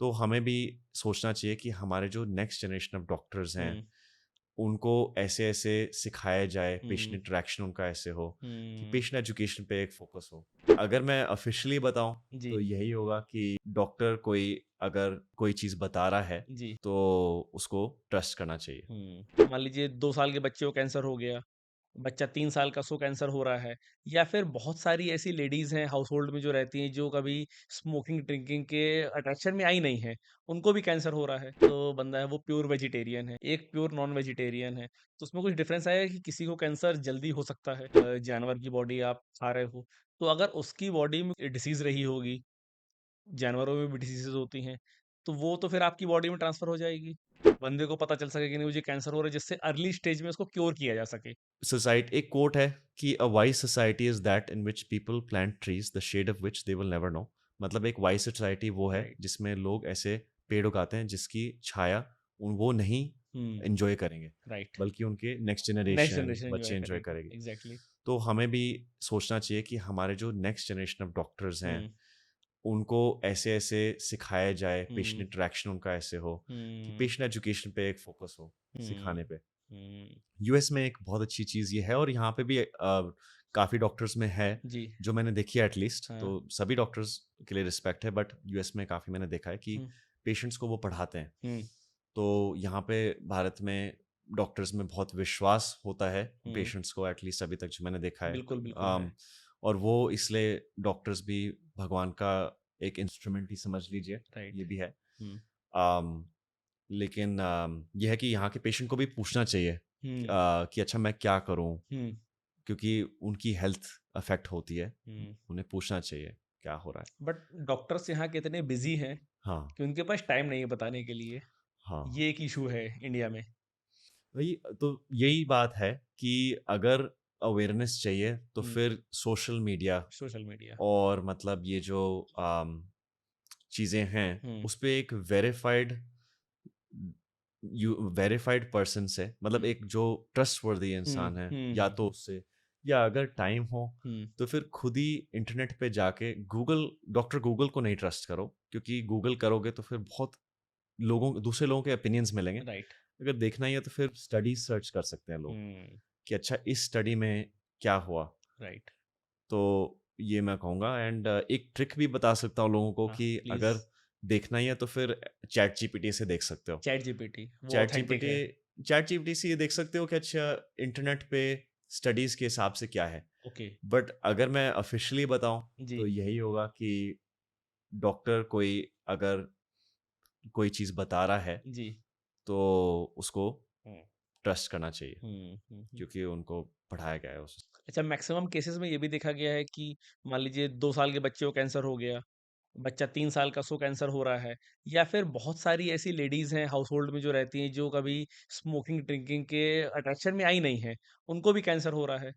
तो हमें भी सोचना चाहिए कि हमारे जो नेक्स्ट जनरेशन ऑफ डॉक्टर्स हैं हुँ, उनको ऐसे ऐसे सिखाया जाए, पेशेंट हुँ, इंटरेक्शन उनका ऐसे हो कि हुँ, पेशेंट एजुकेशन पे एक फोकस हो। अगर मैं ऑफिशियली बताऊं जी, तो यही होगा कि डॉक्टर कोई अगर कोई चीज़ बता रहा है जी। तो उसको ट्रस्ट करना चाहिए। मान लीजिए 2 साल के बच्चे को कैंसर हो गया, बच्चा 3 साल का उसको कैंसर हो रहा है या फिर बहुत सारी ऐसी लेडीज़ हैं हाउसहोल्ड में जो रहती हैं जो कभी स्मोकिंग, ड्रिंकिंग के अट्रैक्शन में आई नहीं हैं, उनको भी कैंसर हो रहा है। तो बंदा है वो प्योर वेजिटेरियन है, एक प्योर नॉन वेजिटेरियन है। तो उसमें कुछ डिफरेंस आएगा कि किसी को कैंसर जल्दी हो सकता है जानवर की बॉडी आप खा रहे हो, तो अगर उसकी बॉडी में डिसीज़ रही होगी, जानवरों में भी डिसीज़ेज़ होती हैं, तो वो तो फिर आपकी बॉडी में ट्रांसफ़र हो जाएगी। बंदे को पता चल सके कि नहीं मुझे कैंसर हो रहा है जिससे अर्ली स्टेज में उसको क्योर किया जा सके। सोसाइटी एक कोट है कि a wise society is that in which people plant trees the shade of which they will never know. मतलब एक वाइज सोसाइटी वो है राइट। जिसमें लोग ऐसे पेड़ उगाते हैं जिसकी छाया वो नहीं हुँ, एंजॉय करेंगे, राइट। बल्कि उनके next next generation generation enjoy बच्चे एंजॉय करेगी। करेंगे। एग्ज़ैक्टली। तो हमें भी सोचना चाहिए कि हमारे जो नेक्स्ट जनरेशन ऑफ डॉक्टर्स हैं हुँ, उनको ऐसे ऐसे सिखाया जाए, पेशेंट हुँ, इंटरेक्शन उनका ऐसे हो कि हुँ, पेशेंट एजुकेशन पे एक फोकस हो हुँ, सिखाने पे। हुँ। यूएस में एक बहुत अच्छी चीज़ ये है और यहाँ पे भी काफ़ी डॉक्टर्स में है जी, जो मैंने देखी है एटलीस्ट। हाँ। तो सभी डॉक्टर्स के लिए रिस्पेक्ट है, बट यूएस में काफ़ी मैंने देखा है कि हुँ, पेशेंट्स को वो पढ़ाते हैं। हुँ, तो यहाँ पे भारत में डॉक्टर्स में बहुत विश्वास होता है हुँ। पेशेंट्स को, एटलीस्ट अभी तक जो मैंने देखा है। बिल्कुल, बिल्कुल है। और वो इसलिए डॉक्टर्स भी भगवान का एक इंस्ट्रूमेंट ही समझ लीजिए, राइट। ये भी है। हुँ, अम, लेकिन ये है कि यहाँ के पेशेंट को भी पूछना चाहिए हुँ, कि अच्छा मैं क्या करूँ, हुँ, क्योंकि उनकी हेल्थ अफेक्ट होती है। हुँ। उन्हें पूछना चाहिए क्या हो रहा है। बट डॉक्टर्स यहाँ के इतने बिज़ी हैं हाँ, कि उनके पास टाइम नहीं है बताने के लिए। हाँ। ये एक इश्यू है इंडिया में। वही तो यही बात है कि अगर अवेयरनेस चाहिए तो हुँ, फिर सोशल मीडिया सोशल मीडिया। और मतलब ये जो चीज़ें हैं हुँ, उस पे एक वेरीफाइड पर्सन से, मतलब हुँ, एक जो ट्रस्टवर्दी हुँ, इंसान है, या हुँ, तो उससे, या अगर टाइम हो हुँ, तो फिर खुद ही इंटरनेट पे जाके डॉक्टर गूगल को नहीं ट्रस्ट करो, क्योंकि गूगल करोगे तो फिर बहुत दूसरे लोगों के ओपिनियंस मिलेंगे। राइट। अगर देखना ही है तो फिर स्टडीज सर्च कर सकते हैं लोग हुँ, कि अच्छा इस स्टडी में क्या हुआ। राइट। तो ये मैं कहूँगा, एंड एक ट्रिक भी बता सकता हूँ लोगों को हाँ, कि प्लीज़। अगर देखना ही है तो फिर चैट जीपीटी से देख सकते हो। चैट जीपीटी वो चैट ऑथेंटिक जीपीटी है। चैट जीपीटी से ये देख सकते हो कि अच्छा इंटरनेट पे स्टडीज के हिसाब से क्या है। ओके। बट अगर मैं ऑफिशियली बताऊं जी, तो यही होगा कि डॉक्टर कोई अगर कोई चीज़ बता रहा है जी। तो उसको हुँ, ट्रस्ट करना चाहिए, हुँ, हुँ, हुँ। क्योंकि उनको पढ़ाया गया है उस। अच्छा मैक्सिमम केसेज़ में ये भी देखा गया है कि मान लीजिए 2 साल के बच्चे को कैंसर हो गया, बच्चा 3 साल का उसको कैंसर हो रहा है या फिर बहुत सारी ऐसी लेडीज़ हैं हाउसहोल्ड में जो रहती हैं जो कभी स्मोकिंग, ड्रिंकिंग के अट्रैक्शन में आई नहीं हैं, उनको भी कैंसर हो रहा है।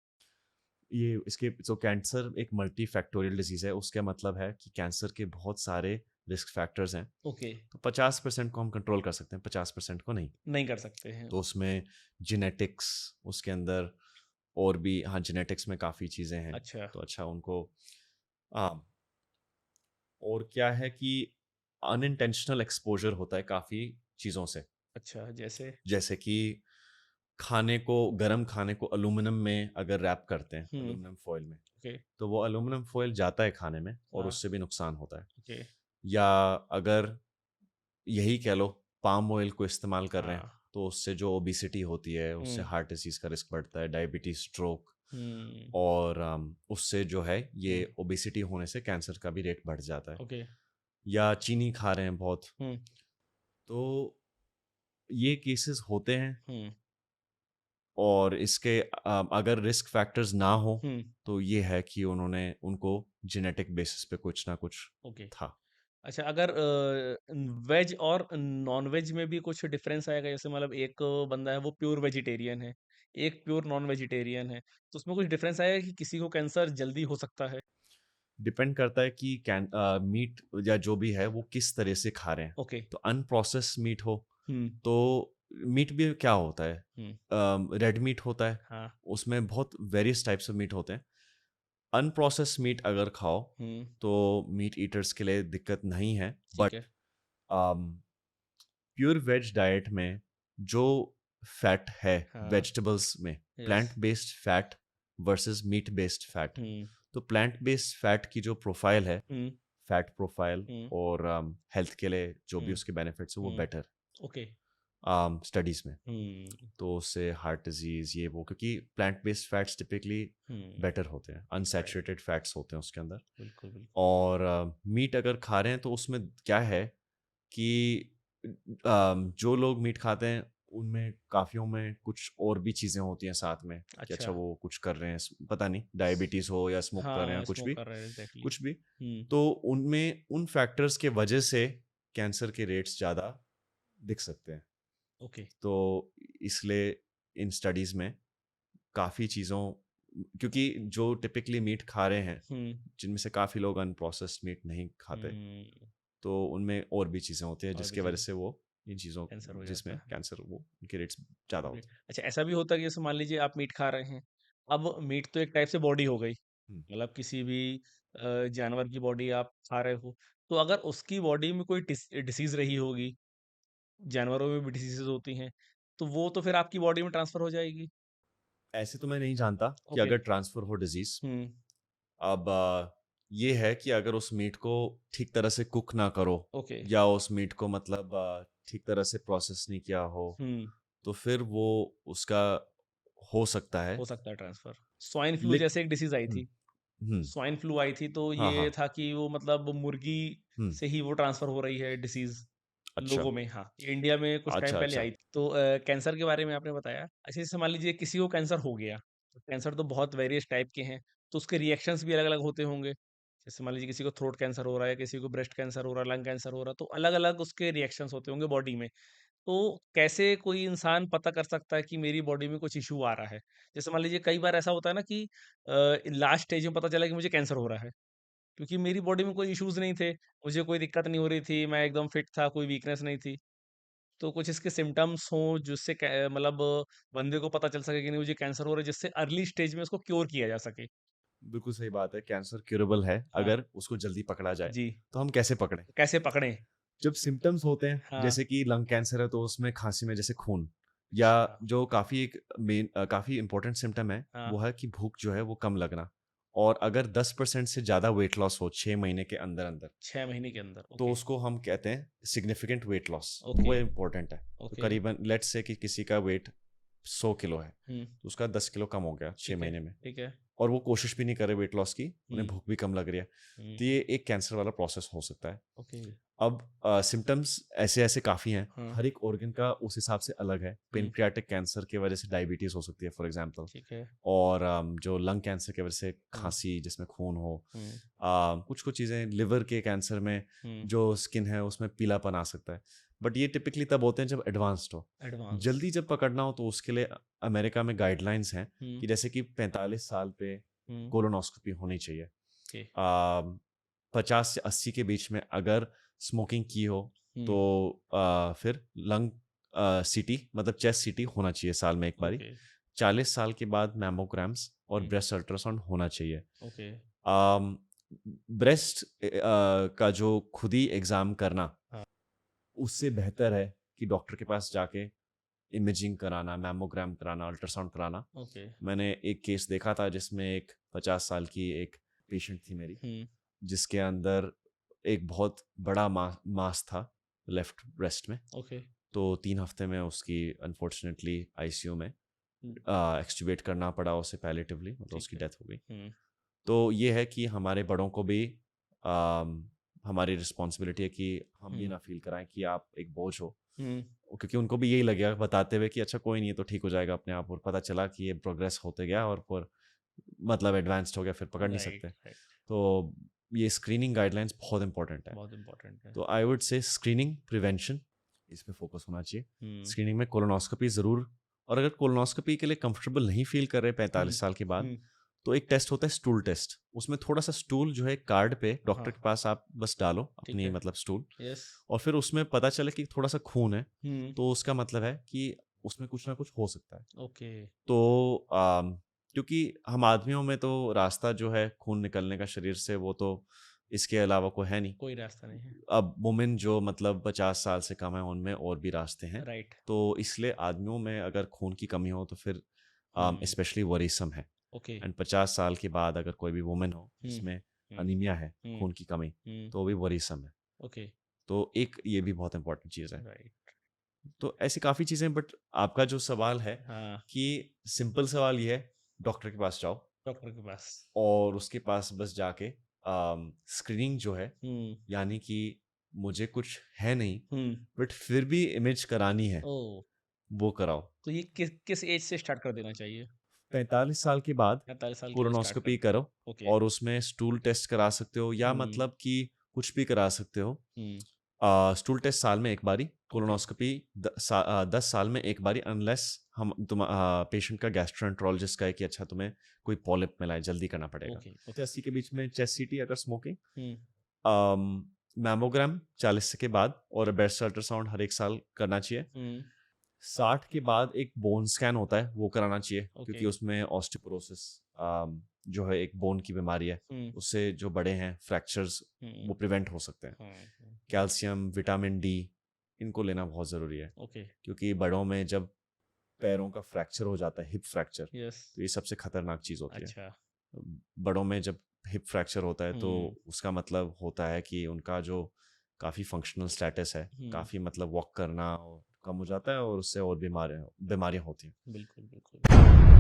ये इसके जो कैंसर एक मल्टी फैक्टोरियल डिजीज है, उसका मतलब है कि कैंसर के बहुत सारे रिस्क फैक्टर्स हैं। ओके, तो 50% को हम कंट्रोल कर सकते हैं, 50% को नहीं। नहीं कर सकते हैं। तो उसमें जेनेटिक्स, उसके अंदर और भी, हाँ जेनेटिक्स में काफ़ी चीज़ें हैं। अच्छा, तो अच्छा उनको, हाँ। और क्या है कि अनइंटेंशनल एक्सपोजर होता है काफ़ी चीज़ों से। अच्छा जैसे? जैसे कि गर्म खाने को अल्यूमिनियम में अगर रैप करते हैं, हुँ, अल्यूमिनियम फॉइल में, ओके, तो वो अल्यूमिनियम फॉइल जाता है खाने में और हाँ, उससे भी नुकसान होता है। ओके, या अगर यही कह लो पाम ऑयल को इस्तेमाल कर रहे हैं, हाँ, तो उससे जो ओबिसिटी होती है, उससे हुँ, हार्ट डिसीज का रिस्क बढ़ता है, डायबिटीज, स्ट्रोक। हुँ, और उससे जो है हुँ, ये ओबिसिटी होने से कैंसर का भी रेट बढ़ जाता है। ओके, या चीनी खा रहे हैं बहुत, हुँ, तो ये केसेस होते हैं। हुँ, और इसके अगर रिस्क फैक्टर्स ना हो हुँ, तो ये है कि उनको जेनेटिक बेसिस पे कुछ ना कुछ ओके। था। अच्छा अगर वेज और नॉन-वेज में भी कुछ डिफरेंस आएगा? जैसे मतलब एक बंदा है वो प्योर वेजिटेरियन है, एक प्योर नॉन वेजिटेरियन है, तो उसमें कुछ डिफरेंस आएगा कि किसी को कैंसर जल्दी हो सकता है? डिपेंड करता है कि मीट या जो भी है वो किस तरह से खा रहे हैं। ओके। तो अनप्रोसेस मीट हो हुँ, तो मीट भी क्या होता है, हुँ, रेड मीट होता है, हाँ, उसमें बहुत वेरियस टाइप्स ऑफ मीट होते हैं। अनप्रोसेस मीट अगर खाओ हुँ, तो मीट ईटर्स के लिए दिक्कत नहीं है, ठीक बट है। प्योर वेज डाइट में जो फैट है हाँ, वेजिटेबल्स में, yes. Plant based fat versus meat based fat, हुँ, तो प्लांट बेस्ड फैट की जो प्रोफाइल है, हुँ, फैट प्रोफाइल हुँ, और हेल्थ के लिए जो भी हुँ, उसके बेनिफिट्स है वो हुँ, बेटर ओके। स्टडीज़ में। हुँ, तो उससे हार्ट डिजीज़ ये वो, क्योंकि प्लांट बेस्ड फैट्स टिपिकली हुँ, बेटर होते हैं, राइट, अनसैचुरेटेड फैट्स होते हैं उसके अंदर। बिल्कुल, बिल्कुल। और मीट अगर खा रहे हैं तो उसमें क्या है कि जो लोग मीट खाते हैं उनमें काफ़ियों में कुछ और भी चीज़ें होती हैं साथ में, कि अच्छा अच्छा, वो कुछ कर रहे हैं, पता नहीं डायबिटीज़ हो या स्मोक कर रहे हैं, हाँ, कुछ भी स्मोक कर रहे हैं, एग्ज़ैक्टली। कुछ भी। हुँ, तो उनमें उन फैक्टर्स के वजह से कैंसर के रेट्स ज़्यादा दिख सकते हैं। ओके। तो इसलिए इन स्टडीज़ में काफ़ी चीज़ों, क्योंकि जो टिपिकली मीट खा रहे हैं, हुँ, जिनमें से काफ़ी लोग अनप्रोसेस्ड मीट नहीं खाते, हुँ, तो उनमें और भी चीज़ें होती हैं और भी जिसकी वजह चीज़ें से वो इन चीज़ों, कैंसर हो जाता जिसमें है। कैंसर वो उनके रेट्स ज़्यादा ग्रेट। होते हैं। अच्छा ऐसा भी होता है कि जैसे मान लीजिए आप मीट खा रहे हैं, अब मीट तो एक टाइप से बॉडी हो गई, हुँ, मतलब किसी भी जानवर की बॉडी आप खा रहे हो, तो अगर उसकी बॉडी में कोई डिसीज़ रही होगी, जानवरों में भी डिसीज़ेज़ होती हैं, तो वो तो फिर आपकी बॉडी में ट्रांसफ़र हो जाएगी? ऐसे तो मैं नहीं जानता कि ओके। अगर ट्रांसफ़र हो डिज़ीज़। हुँ, अब ये है कि अगर उस मीट को ठीक तरह से कुक ना करो ओके। या उस मीट को मतलब ठीक तरह से प्रोसेस नहीं किया हो, हुँ, तो फिर वो उसका हो सकता है। हो सकता है ट्रांसफ़र। स्वाइन फ्लू लेक जैसे एक डिसीज़ आई हुँ, थी, हुँ, स्वाइन फ्लू आई थी तो हाँ, ये हाँ, था कि वो मतलब मुर्गी हुँ, से ही वो ट्रांसफ़र हो रही है डिसीज़ अच्छा, लोगों में। हाँ, ये इंडिया में कुछ टाइम अच्छा, पहले अच्छा, आई थी। तो कैंसर के बारे में आपने बताया। अच्छा जैसे मान लीजिए किसी को कैंसर हो गया, तो कैंसर तो बहुत वेरियस टाइप के हैं, तो उसके रिएक्शंस भी अलग-अलग होते होंगे। जैसे मान लीजिए किसी को थ्रोट कैंसर हो रहा है, किसी को ब्रेस्ट कैंसर हो रहा है, लंग कैंसर हो रहा है, तो अलग-अलग उसके रिएक्शंस होते होंगे बॉडी में। तो कैसे कोई इंसान पता कर सकता है कि मेरी बॉडी में कुछ इश्यू आ रहा है? जैसे मान लीजिए कई बार ऐसा होता है ना कि लास्ट स्टेज में पता चला कि मुझे कैंसर हो रहा है, क्योंकि मेरी बॉडी में कोई इश्यूज़ नहीं थे, मुझे कोई दिक्कत नहीं हो रही थी, मैं एकदम फिट था, कोई वीकनेस नहीं थी। तो कुछ इसके सिम्पटम्स हों जिससे मतलब बंदे को पता चल सके कि नहीं मुझे कैंसर हो रहा है, जिससे अर्ली स्टेज में उसको क्योर किया जा सके? बिल्कुल सही बात है, कैंसर क्यूरेबल है हाँ, अगर उसको जल्दी पकड़ा जाए। जी। तो हम कैसे पकड़ें? तो कैसे पकड़ें? जब सिम्पटम्स होते हैं, हाँ, जैसे कि लंग कैंसर है तो उसमें खाँसी में जैसे खून, या अच्छा, जो काफ़ी एक काफ़ी इम्पोर्टेंट सिम्पटम है, हाँ, वो है कि भूख जो है वो कम लगना। और अगर 10% से ज़्यादा वेट लॉस हो 6 महीने के अंदर-अंदर, 6 महीने के अंदर, तो ओके, उसको हम कहते हैं सिग्निफिकेंट वेट लॉस, तो ओके, वो इम्पोर्टेंट है। तो ओके, करीबन लेट्स से कि किसी का वेट 100 किलो है, हुँ, तो उसका 10 किलो कम हो गया 6 महीने में, ठीक है, और वो कोशिश भी नहीं कर रहे वेट लॉस की, उन्हें हुँ, भूख भी कम लग रही है, हुँ, तो ये एक कैंसर वाला प्रोसेस हो सकता है। ओके, अब सिम्पटम्स ऐसे-ऐसे काफ़ी हैं, हाँ, हर एक ऑर्गन का उस हिसाब से अलग है। हुँ, पैncreatic कैंसर की वजह से डायबिटीज़ हो सकती है फॉर एग्ज़ाम्पल, ठीक है, और जो लंग कैंसर की वजह से हुँ, खाँसी जिसमें खून हो। हुँ, कुछ-कुछ चीज़ें लिवर के कैंसर में हुँ, जो स्किन है उसमें पीलापन आ सकता है। बट ये टिपिकली तब होते हैं जब एडवांस्ड हो। एडवांस, जल्दी जब पकड़ना हो तो उसके लिए अमेरिका में गाइडलाइंस हैं हुँ, कि जैसे कि 45 साल पे हुँ, कोलोनोस्कोपी होनी चाहिए। ओके, 50 से 80 के बीच में अगर स्मोकिंग की हो तो हुँ, फिर लंग सीटी मतलब चेस्ट सीटी होना चाहिए साल में एक बारी। ओके, 40 साल के बाद मैमोग्राम्स और हुँ, ब्रेस्ट अल्ट्रासाउंड होना चाहिए। ओके, ब्रेस्ट का जो खुद ही एग्ज़ाम करना, हाँ, उससे बेहतर है कि डॉक्टर के पास जाके इमेजिंग कराना, मैमोग्राम कराना, अल्ट्रासाउंड कराना। ओके, मैंने एक केस देखा था जिसमें एक 50 साल की एक पेशेंट थी मेरी, हुँ, जिसके अंदर एक बहुत बड़ा मास था लेफ्ट ब्रेस्ट में। ओके, तो 3 हफ्ते में उसकी अनफॉर्चुनेटली आईसीयू में हुँ, एक्सट्यूबेट करना पड़ा उसे पैलिएटिवली, मतलब ठीक उसकी है, डेथ हो गई। हुँ, तो ये है कि हमारे बड़ों को भी अम, हमारी रिस्पॉन्सिबिलिटी है कि हम ये हुँ, ना फ़ील कराएँ कि आप एक बोझ हो। हुँ, क्योंकि उनको भी यही लगेगा बताते हुए कि अच्छा कोई नहीं, ये तो ठीक हो जाएगा अपने आप, और पता चला कि ये प्रोग्रेस होते गया और फिर मतलब एडवांस्ड हो गया, फिर पकड़ नहीं राइट, सकते। राइट, तो ये स्क्रीनिंग गाइडलाइंस बहुत इंपॉर्टेंट है। बहुत इम्पोर्टेंट है। तो I would say screening, prevention, इस पे फोकस होना चाहिए। हुँ, स्क्रीनिंग में कोलोनोस्कोपी ज़रूर, और अगर कोलोनोस्कोपी के लिए कंफर्टेबल नहीं फ़ील कर रहे हुँ, 45 साल के बाद, हुँ, तो एक टेस्ट होता है स्टूल टेस्ट। उसमें थोड़ा-सा स्टूल जो है कार्ड पे हाँ, डॉक्टर के पास आप बस डालो ठीक अपनी है, मतलब स्टूल, यस, और फिर उसमें पता चले कि थोड़ा-सा खून है, हुँ, तो उसका मतलब है कि उसमें कुछ ना कुछ हो सकता है। ओके, तो क्योंकि हम आदमियों में तो रास्ता जो है खून निकलने का शरीर से, वो तो इसके अलावा कोई है नहीं। कोई रास्ता नहीं है। अब वुमेन जो मतलब 50 साल से कम है उनमें और भी रास्ते हैं। राइट। तो इसलिए आदमियों में अगर खून की कमी हो तो फिर हुँ, स्पेशली वरीसम है। ओके। एंड 50 साल के बाद अगर कोई भी वुमेन हो हुँ, जिसमें हुँ, अनीमिया है, हुँ, खून की कमी, हुँ, तो वो भी वरीसम है। ओके, तो एक ये भी बहुत इंपॉर्टेंट चीज़ है। राइट। तो ऐसी काफ़ी चीज़ें, बट आपका जो सवाल है हाँ, कि सिंपल सवाल ये है, डॉक्टर के पास जाओ डॉक्टर के पास। और उसके पास बस जाके स्क्रीनिंग जो है, हुँ, यानी कि मुझे कुछ है नहीं हुँ, बट फिर भी इमेज करानी है, ओह! वो कराओ। तो ये किस किस एज से स्टार्ट कर देना चाहिए? 45 साल के बाद 45 साल के बाद स्टार्ट कर कोलोनोस्कोपी दें। करो ओके। और उसमें स्टूल टेस्ट करा सकते हो या हुँ, मतलब कि कुछ भी करा सकते हो। हुँ, स्टूल टेस्ट साल में एक बारी, ओके, कोलोनोस्कोपी 10 साल में एक बारी, अनलेस हम पेशेंट का गैस्ट्रोएंटरोलॉजिस्ट का है कि अच्छा तुम्हें कोई पॉलिप मिला है, जल्दी करना पड़ेगा। Okay, okay. 80 के बीच में चेस्ट सीटी अगर स्मोकिंग, हुँ, मैमोग्राम 40 के बाद और ब्रेस्ट अल्ट्रासाउंड हर एक साल करना चाहिए। हुँ, 60 के बाद एक बोन स्कैन होता है, वो कराना चाहिए ओके, क्योंकि उसमें ऑस्टियोपोरोसिस जो है एक बोन की बीमारी है, हुँ, उससे जो बड़े हैं फ्रैक्चर्स हुँ, वो प्रिवेंट हो सकते हैं। हाँ, हाँ, कैल्शियम, विटामिन डी, इनको लेना बहुत ज़रूरी है ओके, क्योंकि बड़ों में जब पैरों का फ्रैक्चर हो जाता है, हिप फ्रैक्चर, यस, तो ये सबसे खतरनाक चीज़ होती है। अच्छा, बड़ों में जब हिप फ्रैक्चर होता है तो हुँ, उसका मतलब होता है कि उनका जो काफ़ी फंक्शनल स्टेटस है, हुँ, काफ़ी मतलब वॉक करना और कम हो जाता है और उससे और बीमारियाँ बीमारियाँ होती हैं। बिल्कुल, बिल्कुल।